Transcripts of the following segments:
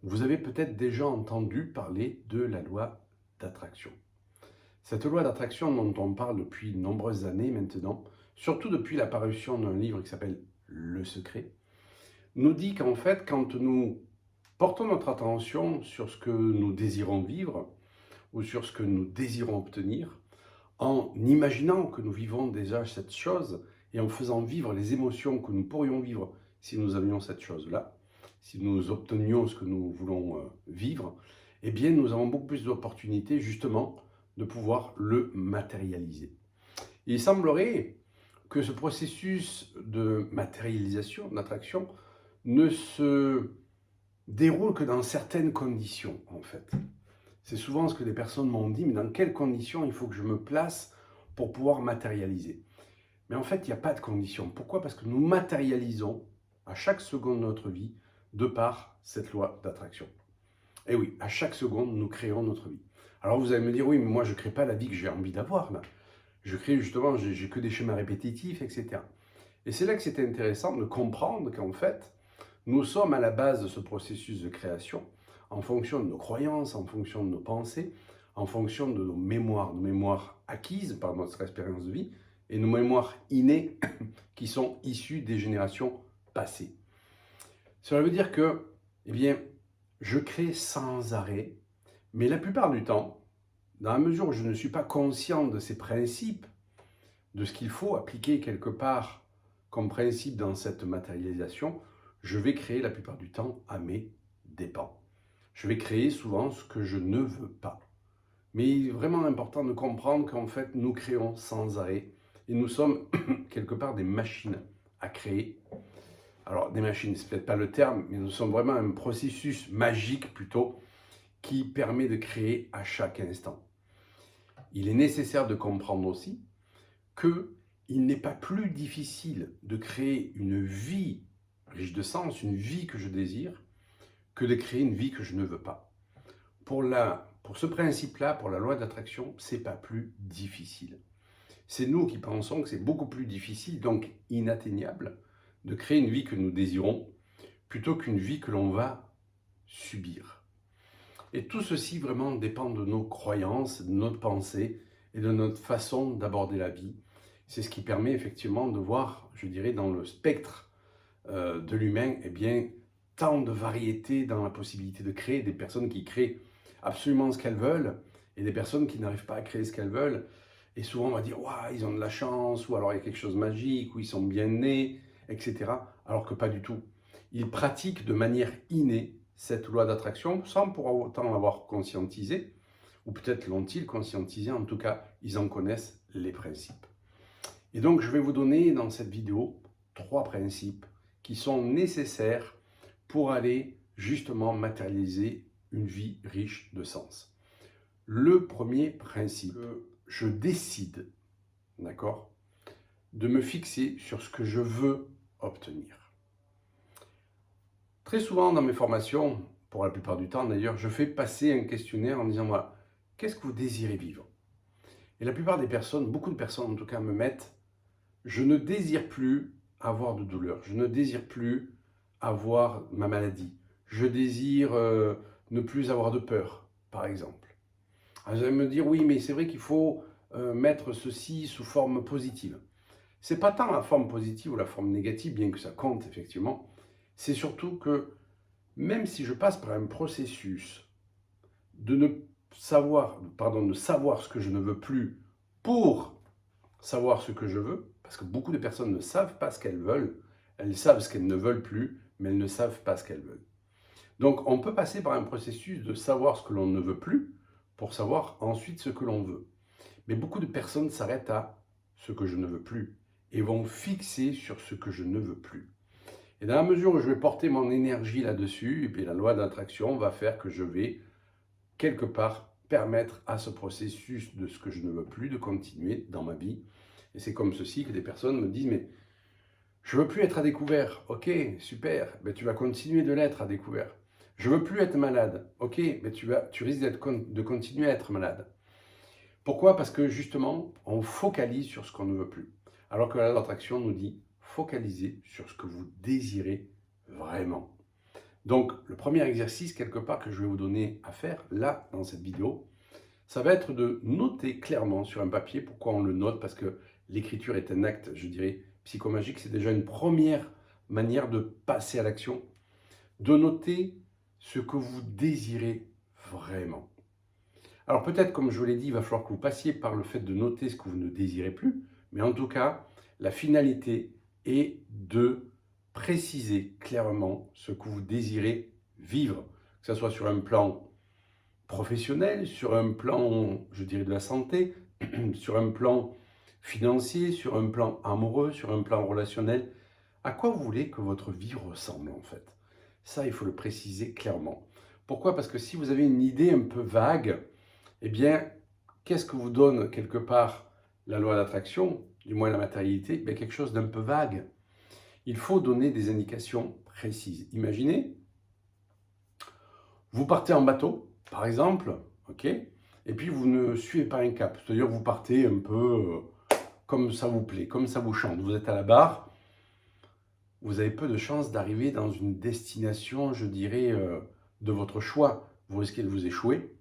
Vous avez peut-être déjà entendu parler de la loi d'attraction. Cette loi d'attraction dont on parle depuis de nombreuses années maintenant, surtout depuis l'apparition d'un livre qui s'appelle Le Secret, nous dit qu'en fait, quand nous portons notre attention sur ce que nous désirons vivre ou sur ce que nous désirons obtenir, en imaginant que nous vivons déjà cette chose et en faisant vivre les émotions que nous pourrions vivre si nous avions cette chose-là, si nous obtenions ce que nous voulons vivre, eh bien nous avons beaucoup plus d'opportunités justement de pouvoir le matérialiser. Il semblerait que ce processus de matérialisation, d'attraction, ne se déroule que dans certaines conditions en fait. C'est souvent ce que les personnes m'ont dit, mais dans quelles conditions il faut que je me place pour pouvoir matérialiser? Mais en fait, il n'y a pas de conditions. Pourquoi? Parce que nous matérialisons à chaque seconde de notre vie de par cette loi d'attraction. Et oui, à chaque seconde, nous créons notre vie. Alors vous allez me dire, oui, mais moi je ne crée pas la vie que j'ai envie d'avoir là. Je crée justement, j'ai que des schémas répétitifs, etc. Et c'est là que c'est intéressant de comprendre qu'en fait, nous sommes à la base de ce processus de création en fonction de nos croyances, en fonction de nos pensées, en fonction de nos mémoires acquises par notre expérience de vie et nos mémoires innées qui sont issues des générations passées. Cela veut dire que, eh bien, je crée sans arrêt, mais la plupart du temps, dans la mesure où je ne suis pas conscient de ces principes, de ce qu'il faut appliquer quelque part comme principe dans cette matérialisation, je vais créer la plupart du temps à mes dépens. Je vais créer souvent ce que je ne veux pas. Mais il est vraiment important de comprendre qu'en fait, nous créons sans arrêt et nous sommes quelque part des machines à créer. Alors, des machines, c'est peut-être pas le terme, mais nous sommes vraiment un processus magique plutôt qui permet de créer à chaque instant. Il est nécessaire de comprendre aussi qu'il n'est pas plus difficile de créer une vie riche de sens, une vie que je désire, que de créer une vie que je ne veux pas. Pour ce principe-là, pour la loi d'attraction, c'est pas plus difficile. C'est nous qui pensons que c'est beaucoup plus difficile, donc inatteignable, de créer une vie que nous désirons, plutôt qu'une vie que l'on va subir. Et tout ceci vraiment dépend de nos croyances, de notre pensée et de notre façon d'aborder la vie. C'est ce qui permet effectivement de voir, je dirais, dans le spectre de l'humain, eh bien, tant de variétés dans la possibilité de créer, des personnes qui créent absolument ce qu'elles veulent et des personnes qui n'arrivent pas à créer ce qu'elles veulent. Et souvent on va dire, waouh, ils ont de la chance, ou alors il y a quelque chose de magique, ou ils sont bien nés, etc. Alors que pas du tout. Ils pratiquent de manière innée cette loi d'attraction sans pour autant l'avoir conscientisé, ou peut-être l'ont-ils conscientisé, en tout cas, ils en connaissent les principes. Et donc, je vais vous donner dans cette vidéo 3 principes qui sont nécessaires pour aller justement matérialiser une vie riche de sens. Le premier principe, je décide, d'accord, de me fixer sur ce que je veux obtenir. Très souvent dans mes formations, pour la plupart du temps d'ailleurs, je fais passer un questionnaire en disant, voilà, qu'est-ce que vous désirez vivre? Et la plupart des personnes, beaucoup de personnes en tout cas, me mettent, je ne désire plus avoir de douleur, je ne désire plus avoir ma maladie, je désire ne plus avoir de peur, par exemple. Alors, vous allez me dire, oui, mais c'est vrai qu'il faut mettre ceci sous forme positive. C'est pas tant la forme positive ou la forme négative, bien que ça compte effectivement, c'est surtout que même si je passe par un processus de de savoir ce que je ne veux plus pour savoir ce que je veux, parce que beaucoup de personnes ne savent pas ce qu'elles veulent, elles savent ce qu'elles ne veulent plus, mais elles ne savent pas ce qu'elles veulent. Donc on peut passer par un processus de savoir ce que l'on ne veut plus pour savoir ensuite ce que l'on veut. Mais beaucoup de personnes s'arrêtent à ce que je ne veux plus et vont fixer sur ce que je ne veux plus. Et dans la mesure où je vais porter mon énergie là-dessus, et puis la loi d'attraction va faire que je vais quelque part permettre à ce processus de ce que je ne veux plus de continuer dans ma vie. Et c'est comme ceci que des personnes me disent, mais je veux plus être à découvert. Ok, super, mais tu vas continuer de l'être à découvert. Je veux plus être malade. Ok, mais tu risques de continuer à être malade. Pourquoi? Parce que justement, on focalise sur ce qu'on ne veut plus. Alors que la loi d'attraction nous dit, focalisez sur ce que vous désirez vraiment. Donc, le premier exercice, quelque part, que je vais vous donner à faire, là, dans cette vidéo, ça va être de noter clairement sur un papier. Pourquoi on le note? Parce que l'écriture est un acte, je dirais, psychomagique. C'est déjà une première manière de passer à l'action, de noter ce que vous désirez vraiment. Alors peut-être, comme je vous l'ai dit, il va falloir que vous passiez par le fait de noter ce que vous ne désirez plus, mais en tout cas, la finalité est de préciser clairement ce que vous désirez vivre, que ce soit sur un plan professionnel, sur un plan, je dirais, de la santé, sur un plan financier, sur un plan amoureux, sur un plan relationnel. À quoi vous voulez que votre vie ressemble en fait? Ça, il faut le préciser clairement. Pourquoi? Parce que si vous avez une idée un peu vague, eh bien, qu'est-ce que vous donne quelque part la loi d'attraction, du moins la matérialité? Ben, quelque chose d'un peu vague. Il faut donner des indications précises. Imaginez, vous partez en bateau, par exemple, ok, et puis vous ne suivez pas un cap. C'est-à-dire que vous partez un peu comme ça vous plaît, comme ça vous chante. Vous êtes à la barre, vous avez peu de chances d'arriver dans une destination, je dirais, de votre choix. Vous risquez de vous échouer,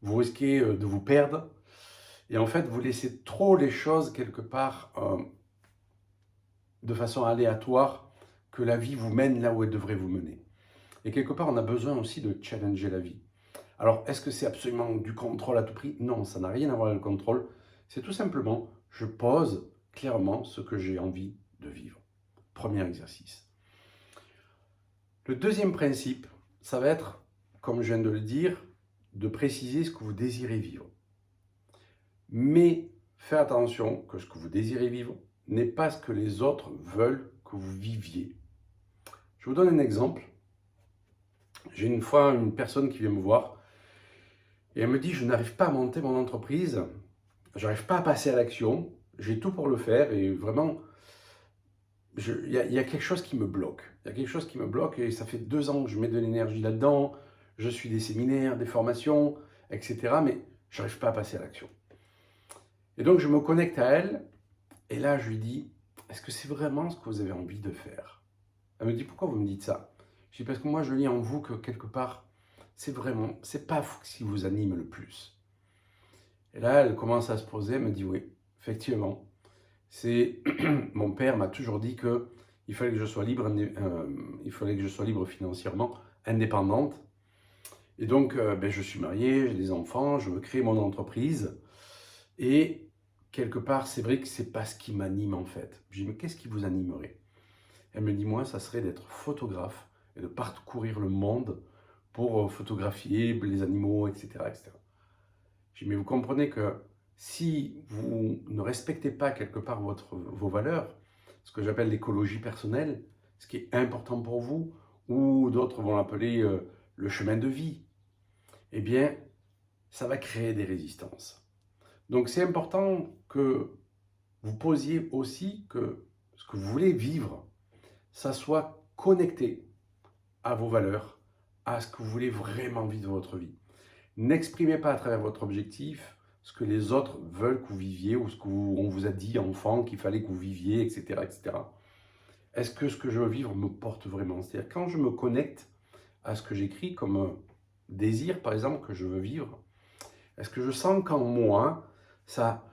vous risquez de vous perdre, et en fait, vous laissez trop les choses quelque part de façon aléatoire, que la vie vous mène là où elle devrait vous mener. Et quelque part, on a besoin aussi de challenger la vie. Alors, est-ce que c'est absolument du contrôle à tout prix? Non, ça n'a rien à voir avec le contrôle. C'est tout simplement, je pose clairement ce que j'ai envie de vivre. Premier exercice. Le deuxième principe, ça va être, comme je viens de le dire, de préciser ce que vous désirez vivre. Mais faites attention que ce que vous désirez vivre n'est pas ce que les autres veulent que vous viviez. Je vous donne un exemple. J'ai une fois une personne qui vient me voir et elle me dit: je n'arrive pas à monter mon entreprise, je n'arrive pas à passer à l'action, j'ai tout pour le faire et vraiment, il y a quelque chose qui me bloque. Il y a quelque chose qui me bloque et ça fait 2 ans que je mets de l'énergie là-dedans, je suis des séminaires, des formations, etc. Mais je n'arrive pas à passer à l'action. Et donc je me connecte à elle et là je lui dis: est-ce que c'est vraiment ce que vous avez envie de faire? Elle me dit: pourquoi vous me dites ça? Je dis: parce que moi je lis en vous que quelque part, c'est pas ce qui vous anime le plus. Et là elle commence à se poser, elle me dit: oui, effectivement, c'est mon père m'a toujours dit que il fallait que je sois libre, il fallait que je sois libre financièrement, indépendante. Et donc, ben, je suis marié, j'ai des enfants, je veux créer mon entreprise. Et quelque part, c'est vrai que c'est pas ce qui m'anime en fait. Je dis: mais qu'est-ce qui vous animerait? Elle me dit: moi, ça serait d'être photographe et de parcourir le monde pour photographier les animaux, etc., etc. Je dis: mais vous comprenez que si vous ne respectez pas quelque part vos valeurs, ce que j'appelle l'écologie personnelle, ce qui est important pour vous, ou d'autres vont l'appeler le chemin de vie, eh bien, ça va créer des résistances. Donc c'est important que vous posiez aussi que ce que vous voulez vivre, ça soit connecté à vos valeurs, à ce que vous voulez vraiment vivre de votre vie. N'exprimez pas à travers votre objectif ce que les autres veulent que vous viviez ou ce qu'on vous a dit enfant qu'il fallait que vous viviez, etc., etc. Est-ce que ce que je veux vivre me porte vraiment? C'est-à-dire quand je me connecte à ce que j'écris comme désir, par exemple, que je veux vivre, est-ce que je sens qu'en moi, ça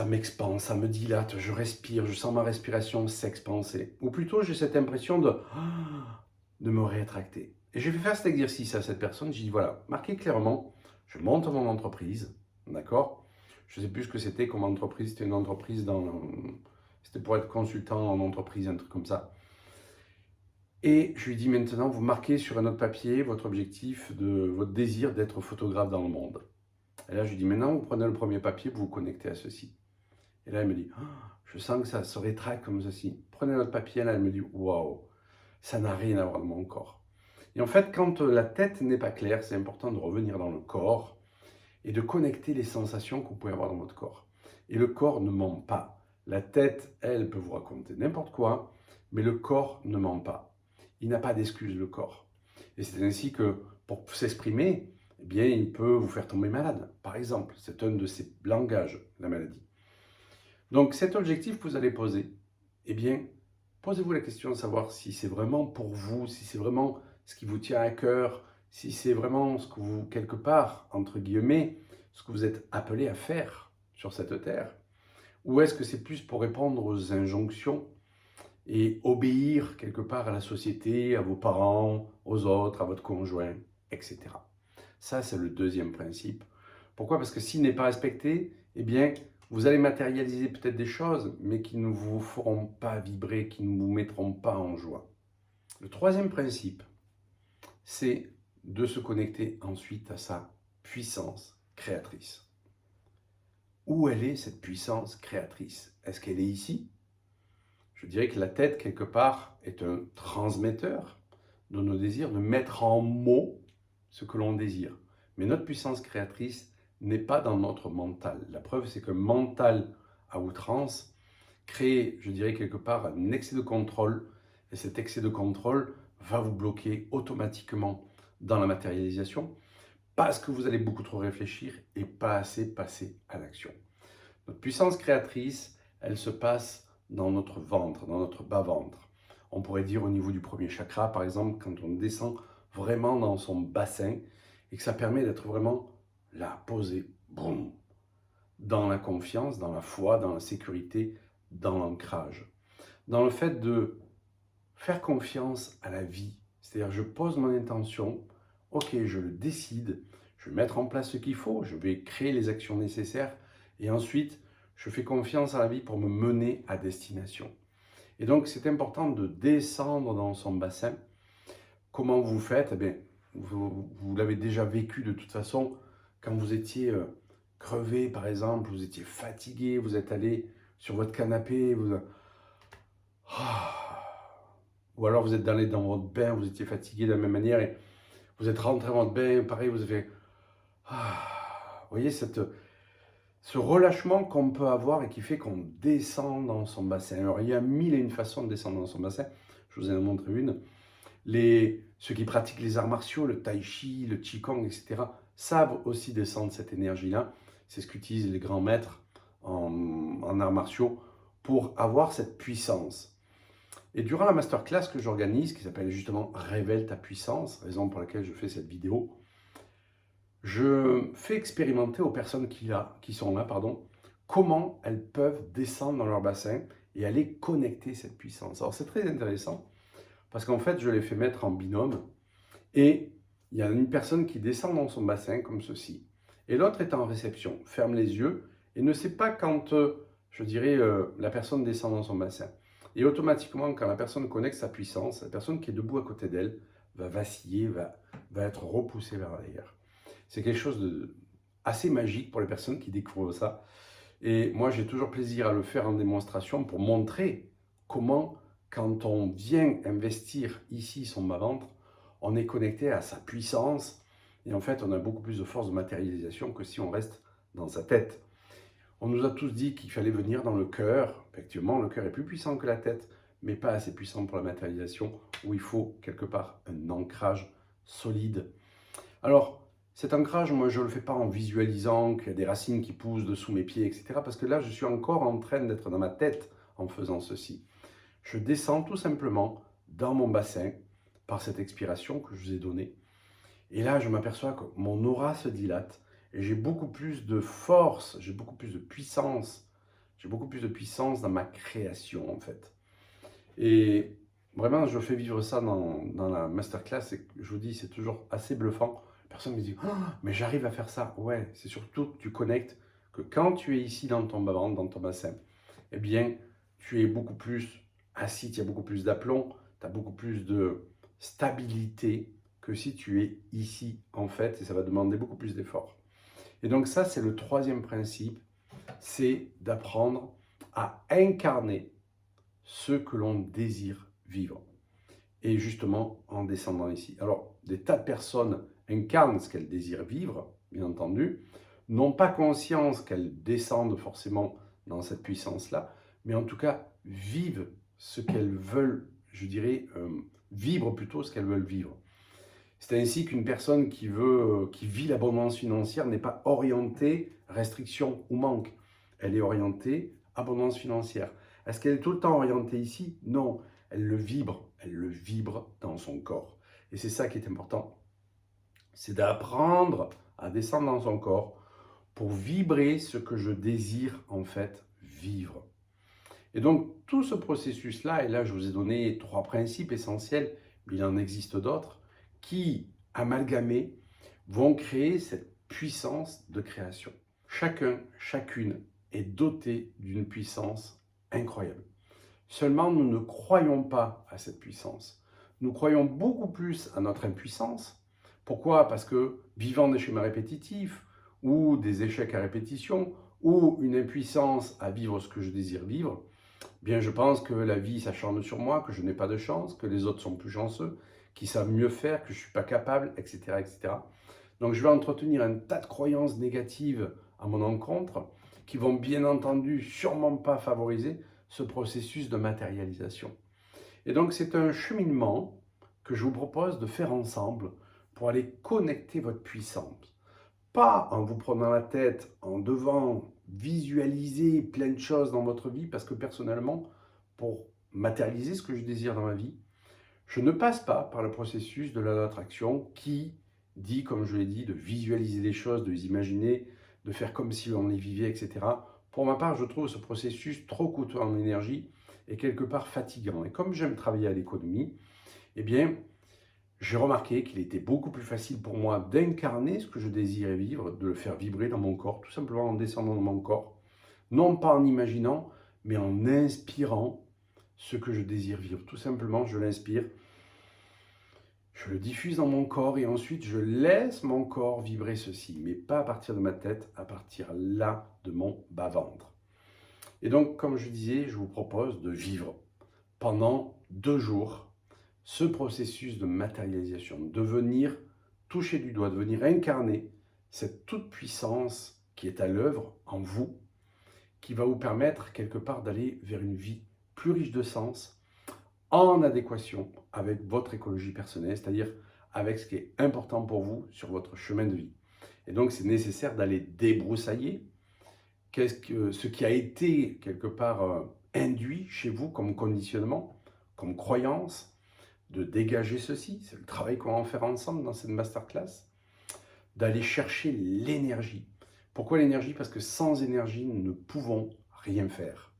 m'expanse, ça me dilate, je respire, je sens ma respiration s'expanser? Ou plutôt, j'ai cette impression de me rétracter. Et j'ai fait faire cet exercice à cette personne. J'ai dit: voilà, marquez clairement, je monte mon entreprise, d'accord? Je ne sais plus ce que c'était comme entreprise, c'était une entreprise c'était pour être consultant en entreprise, un truc comme ça. Et je lui dis: maintenant, vous marquez sur un autre papier votre objectif, votre désir d'être photographe dans le monde. Et là, je lui dis: maintenant, vous prenez le premier papier, vous vous connectez à ceci. Et là, elle me dit: oh, je sens que ça se rétracte comme ceci. Prenez notre papier, là, elle me dit: waouh, ça n'a rien à voir avec mon corps. Et en fait, quand la tête n'est pas claire, c'est important de revenir dans le corps et de connecter les sensations que vous pouvez avoir dans votre corps. Et le corps ne ment pas. La tête, elle, peut vous raconter n'importe quoi, mais le corps ne ment pas. Il n'a pas d'excuse, le corps. Et c'est ainsi que, pour s'exprimer, eh bien, il peut vous faire tomber malade. Par exemple, c'est un de ses langages, la maladie. Donc, cet objectif que vous allez poser, eh bien, posez-vous la question de savoir si c'est vraiment pour vous, si c'est vraiment ce qui vous tient à cœur, si c'est vraiment ce que vous, quelque part, entre guillemets, ce que vous êtes appelé à faire sur cette terre, ou est-ce que c'est plus pour répondre aux injonctions et obéir quelque part à la société, à vos parents, aux autres, à votre conjoint, etc. Ça, c'est le deuxième principe. Pourquoi? Parce que s'il n'est pas respecté, eh bien, vous allez matérialiser peut-être des choses, mais qui ne vous feront pas vibrer, qui ne vous mettront pas en joie. Le troisième principe, c'est de se connecter ensuite à sa puissance créatrice. Où elle est, cette puissance créatrice? Est-ce qu'elle est ici? Je dirais que la tête, quelque part, est un transmetteur de nos désirs, de mettre en mots ce que l'on désire. Mais notre puissance créatrice n'est pas dans notre mental. La preuve, c'est que mental à outrance crée, je dirais quelque part, un excès de contrôle. Et cet excès de contrôle va vous bloquer automatiquement dans la matérialisation parce que vous allez beaucoup trop réfléchir et pas assez passer à l'action. Notre puissance créatrice, elle se passe dans notre ventre, dans notre bas-ventre. On pourrait dire au niveau du premier chakra, par exemple, quand on descend vraiment dans son bassin et que ça permet d'être vraiment là, posé, boum, dans la confiance, dans la foi, dans la sécurité, dans l'ancrage. Dans le fait de faire confiance à la vie. C'est-à-dire, je pose mon intention, ok, je le décide, je vais mettre en place ce qu'il faut, je vais créer les actions nécessaires et ensuite, je fais confiance à la vie pour me mener à destination. Et donc, c'est important de descendre dans son bassin. Comment vous faites? Eh bien, vous l'avez déjà vécu de toute façon quand vous étiez crevé, par exemple, vous étiez fatigué, vous êtes allé sur votre canapé, ou alors vous êtes allé dans votre bain, vous étiez fatigué de la même manière et vous êtes rentré dans votre bain, pareil, vous avez... Vous voyez, ce relâchement qu'on peut avoir et qui fait qu'on descend dans son bassin. Alors, il y a mille et une façons de descendre dans son bassin. Je vous en ai montré une. Ceux qui pratiquent les arts martiaux, le tai chi, le qigong, etc., savent aussi descendre cette énergie-là. C'est ce qu'utilisent les grands maîtres en arts martiaux pour avoir cette puissance. Et durant la masterclass que j'organise, qui s'appelle justement Révèle ta puissance, raison pour laquelle je fais cette vidéo, je fais expérimenter aux personnes qui sont là, comment elles peuvent descendre dans leur bassin et aller connecter cette puissance. Alors c'est très intéressant parce qu'en fait, je les fais mettre en binôme et il y a une personne qui descend dans son bassin comme ceci et l'autre est en réception, ferme les yeux et ne sait pas quand, je dirais, la personne descend dans son bassin. Et automatiquement, quand la personne connecte sa puissance, la personne qui est debout à côté d'elle va vaciller, va être repoussée vers l'arrière. C'est quelque chose de assez magique pour les personnes qui découvrent ça. Et moi, j'ai toujours plaisir à le faire en démonstration pour montrer comment, quand on vient investir ici son bas-ventre, on est connecté à sa puissance. Et en fait, on a beaucoup plus de force de matérialisation que si on reste dans sa tête. On nous a tous dit qu'il fallait venir dans le cœur. Effectivement, le cœur est plus puissant que la tête, mais pas assez puissant pour la matérialisation, où il faut quelque part un ancrage solide. Alors, cet ancrage, moi, je ne le fais pas en visualisant qu'il y a des racines qui poussent dessous mes pieds, etc. Parce que là, je suis encore en train d'être dans ma tête en faisant ceci. Je descends tout simplement dans mon bassin par cette expiration que je vous ai donnée. Et là, je m'aperçois que mon aura se dilate et j'ai beaucoup plus de force, j'ai beaucoup plus de puissance. J'ai beaucoup plus de puissance dans ma création, en fait. Et vraiment, je fais vivre ça dans la masterclass et je vous dis, c'est toujours assez bluffant. Personne me dit, oh, mais j'arrive à faire ça. Ouais, c'est surtout que tu connectes que quand tu es ici dans ton bas-ventre, dans ton bassin, eh bien, tu es beaucoup plus assis, tu as beaucoup plus d'aplomb, tu as beaucoup plus de stabilité que si tu es ici, en fait, et ça va demander beaucoup plus d'efforts. Et donc ça, c'est le troisième principe, c'est d'apprendre à incarner ce que l'on désire vivre. Et justement, en descendant ici. Alors, des tas de personnes incarnent ce qu'elles désirent vivre, bien entendu, n'ont pas conscience qu'elles descendent forcément dans cette puissance-là, mais en tout cas, vivent ce qu'elles veulent, je dirais, vibrent plutôt ce qu'elles veulent vivre. C'est ainsi qu'une personne qui vit l'abondance financière n'est pas orientée restriction ou manque. Elle est orientée abondance financière. Est-ce qu'elle est tout le temps orientée ici? Non, elle le vibre dans son corps. Et c'est ça qui est important, c'est d'apprendre à descendre dans son corps pour vibrer ce que je désire en fait vivre. Et donc tout ce processus-là, et là je vous ai donné 3 principes essentiels, mais il en existe d'autres, qui, amalgamés, vont créer cette puissance de création. Chacun, chacune est doté d'une puissance incroyable. Seulement, nous ne croyons pas à cette puissance. Nous croyons beaucoup plus à notre impuissance. Pourquoi? Parce que vivant des schémas répétitifs, ou des échecs à répétition, ou une impuissance à vivre ce que je désire vivre, bien je pense que la vie s'acharne sur moi, que je n'ai pas de chance, que les autres sont plus chanceux, qu'ils savent mieux faire, que je ne suis pas capable, etc., etc. Donc je vais entretenir un tas de croyances négatives à mon encontre qui vont bien entendu sûrement pas favoriser ce processus de matérialisation. Et donc c'est un cheminement que je vous propose de faire ensemble pour aller connecter votre puissance. Pas en vous prenant la tête, en devant visualiser plein de choses dans votre vie, parce que personnellement, pour matérialiser ce que je désire dans ma vie, je ne passe pas par le processus de la loi d'attraction qui dit, comme je l'ai dit, de visualiser les choses, de les imaginer, de faire comme si on les vivait, etc. Pour ma part, je trouve ce processus trop coûteux en énergie et quelque part fatigant. Et comme j'aime travailler à l'économie, eh bien, j'ai remarqué qu'il était beaucoup plus facile pour moi d'incarner ce que je désirais vivre, de le faire vibrer dans mon corps, tout simplement en descendant dans mon corps, non pas en imaginant, mais en inspirant ce que je désire vivre. Tout simplement, je l'inspire, je le diffuse dans mon corps et ensuite je laisse mon corps vibrer ceci, mais pas à partir de ma tête, à partir là de mon bas-ventre. Et donc, comme je disais, je vous propose de vivre pendant 2 jours ce processus de matérialisation, de venir toucher du doigt, de venir incarner cette toute-puissance qui est à l'œuvre en vous, qui va vous permettre quelque part d'aller vers une vie plus riche de sens, en adéquation avec votre écologie personnelle, c'est-à-dire avec ce qui est important pour vous sur votre chemin de vie. Et donc, c'est nécessaire d'aller débroussailler ce qui a été quelque part induit chez vous comme conditionnement, comme croyance, de dégager ceci. C'est le travail qu'on va en faire ensemble dans cette masterclass, d'aller chercher l'énergie. Pourquoi l'énergie? Parce que sans énergie, nous ne pouvons rien faire.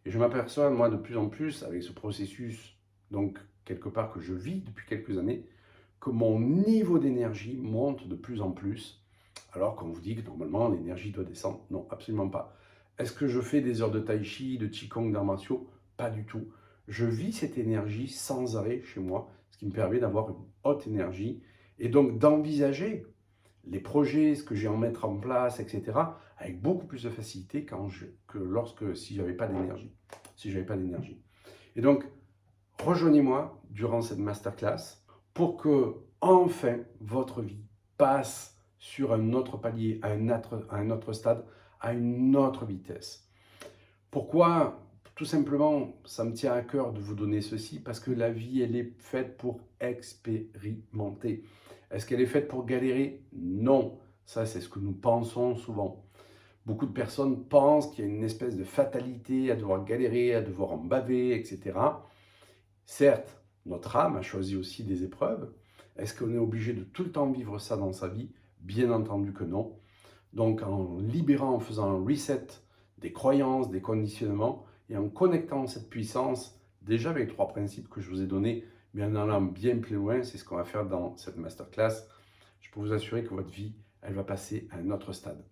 Et je m'aperçois, moi, de plus en plus, avec ce processus, donc, quelque part que je vis depuis quelques années, que mon niveau d'énergie monte de plus en plus, alors qu'on vous dit que normalement, l'énergie doit descendre. Non, absolument pas. Est-ce que je fais des heures de tai chi, de qigong, d'arts martiaux? Pas du tout. Je vis cette énergie sans arrêt chez moi, ce qui me permet d'avoir une haute énergie et donc d'envisager les projets, ce que j'ai à en mettre en place, etc., avec beaucoup plus de facilité si j'avais pas d'énergie. Si j'avais pas d'énergie. Et donc, rejoignez-moi durant cette masterclass pour que, enfin, votre vie passe sur un autre palier, à un autre stade, à une autre vitesse. Pourquoi? Tout simplement, ça me tient à cœur de vous donner ceci, parce que la vie, elle est faite pour expérimenter. Est-ce qu'elle est faite pour galérer? Non. Ça, c'est ce que nous pensons souvent. Beaucoup de personnes pensent qu'il y a une espèce de fatalité à devoir galérer, à devoir en baver, etc. Certes, notre âme a choisi aussi des épreuves. Est-ce qu'on est obligé de tout le temps vivre ça dans sa vie? Bien entendu que non. Donc, en libérant, en faisant un reset des croyances, des conditionnements, et en connectant cette puissance, déjà avec les 3 principes que je vous ai donnés, mais en allant bien plus loin, c'est ce qu'on va faire dans cette masterclass. Je peux vous assurer que votre vie, elle va passer à un autre stade.